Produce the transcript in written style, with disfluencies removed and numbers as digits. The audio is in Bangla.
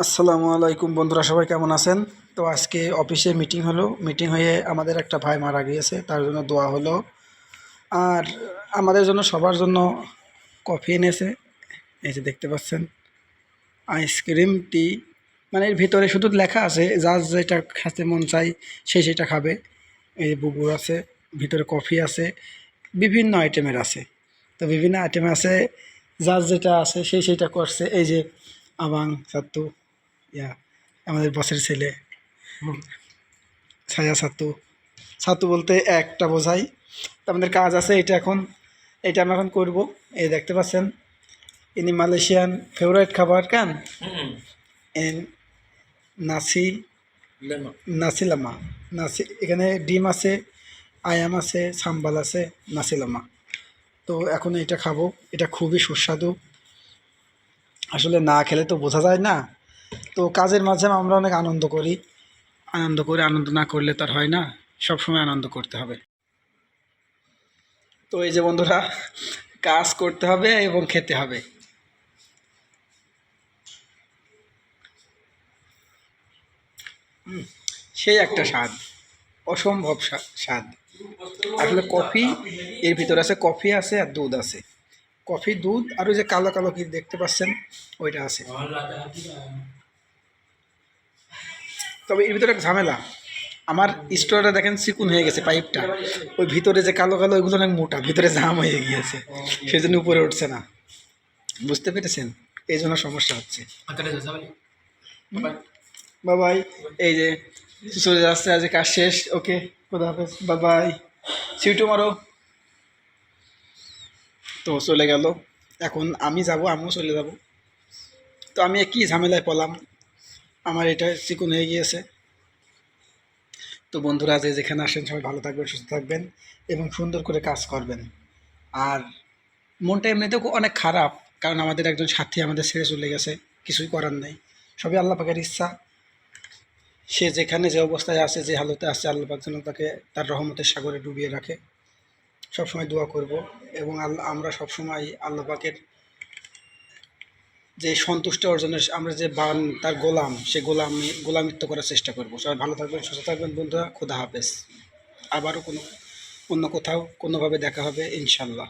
আসসালামু আলাইকুম বন্ধুরা, সবাই কেমন আছেন? তো আজকে অফিসে মিটিং হলো। মিটিং হয়ে আমাদের একটা ভাই মারা গিয়েছে, তার জন্য দোয়া হলো। আর আমাদের জন্য সবার জন্য কফি এনেছে। এই যে দেখতে পাচ্ছেন, আইসক্রিম, টি, মানে এর ভিতরে শুধু লেখা আছে যার যেটা খেতে মন চাই সে সেটা খাবে। এই যে বুবুর আছে, ভিতরে কফি আছে, বিভিন্ন আইটেমের আছে। তো বিভিন্ন আইটেম আছে, যার যেটা আছে সেই সেটা করছে। এই যে আবাং সাত্তু, ইয়া আমাদের বসের ছেলে ছায়া ছাতু। ছাতু বলতে একটা বোঝাই। তো আমাদের কাজ আছে এটা এখন, এটা আমরা এখন করবো। এই দেখতে পাচ্ছেন, ইনি মালয়েশিয়ান ফেভারিট খাবার কেন এন নাসি, নাসি লামা। নাসি, এখানে ডিম আছে, আয়াম আছে, সাম্বাল আছে, নাসি লামা। তো এখন এটা খাবো, এটা খুবই সুস্বাদু। আসলে না খেলে তো বোঝা যায় না। তো কাজের মাঝে আমরা অনেক আনন্দ করি, আনন্দ না করলে তার হয় না। সবসময় আনন্দ করতে হবে। তো এই যে বন্ধুরা, কাজ করতে হবে এবং খেতে হবে। সেই একটা স্বাদ, অসম্ভব স্বাদ। আসলে কফি, এর ভিতরে আছে কফি আছে আর দুধ আছে। কফি, দুধ, আর ওই যে কালো কালো কি দেখতে পাচ্ছেন ওইটা আছে। তবে এর ভিতরে একটা ঝামেলা, আমার স্টোরটা দেখেন চিকুন হয়ে গেছে পাইপটা। ওই ভিতরে যে কালো কালো ওইগুলো অনেক মোটা, ভিতরে জাম হয়ে গিয়েছে, সেই জন্য উপরে উঠছে না। বুঝতে পেরেছেন? এই জন্য সমস্যা হচ্ছে। বাবাই, এই যে চলে যাচ্ছে, আজ কাজ শেষ। ওকে, খোদা হাফেজ, বাবাই, সিউ টুমরো। তো চলে গেল। এখন আমি যাব, আমিও চলে যাব। তো আমি কি ঝামেলায় পড়লাম, আমার এটা চিকুন হয়ে গিয়েছে। তো বন্ধুরা, যে যেখানে আসেন সবাই ভালো থাকবেন, সুস্থ থাকবেন এবং সুন্দর করে কাজ করবেন। আর মনটা এমনিতেও অনেক খারাপ, কারণ আমাদের একজন সাথী আমাদের ছেড়ে চলে গেছে। কিছুই করার নেই, সবই আল্লাহ পাকের ইচ্ছা। সে যেখানে যে অবস্থায় আছে, যে হালতে আছে, আল্লাহ পাক যেন তাকে তার রহমতের সাগরে ডুবিয়ে রাখে। সবসময় দোয়া করব এবং আমরা সবসময় আল্লাহ পাকের যে সন্তুষ্টি অর্জনের, আমরা যে তার গোলাম, সে গোলামিত্ব করার চেষ্টা করব। সবাই ভালো থাকবেন, সুস্থ থাকবেন বন্ধুরা। খোদা হাফেজ। আবারও অন্য কোথাও কোনোভাবে দেখা হবে ইনশাল্লাহ।